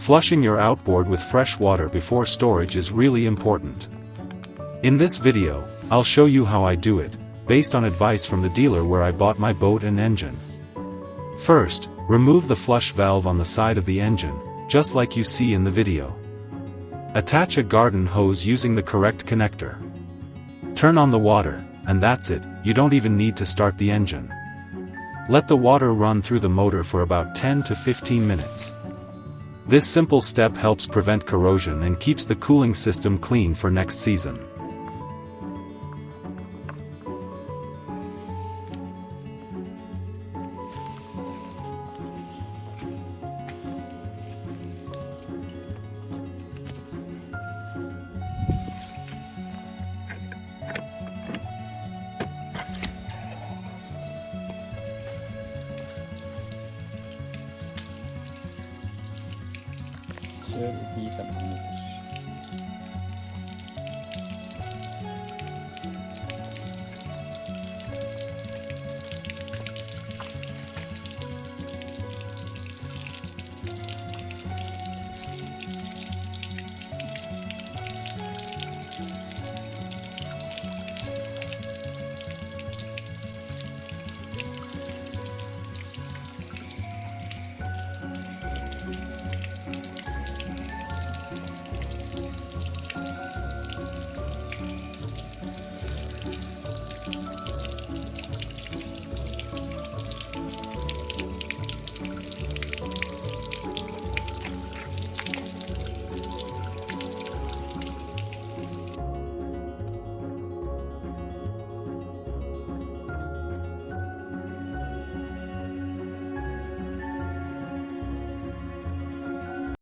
Flushing your outboard with fresh water before storage is really important. In this video, I'll show you how I do it, based on advice from the dealer where I bought my boat and engine. First, remove the flush valve on the side of the engine, just like you see in the video. Attach a garden hose using the correct connector. Turn on the water, and that's it, you don't even need to start the engine. Let the water run through the motor for about 10 to 15 minutes. This simple step helps prevent corrosion and keeps the cooling system clean for next season.เชื่อวิธีสำคัญ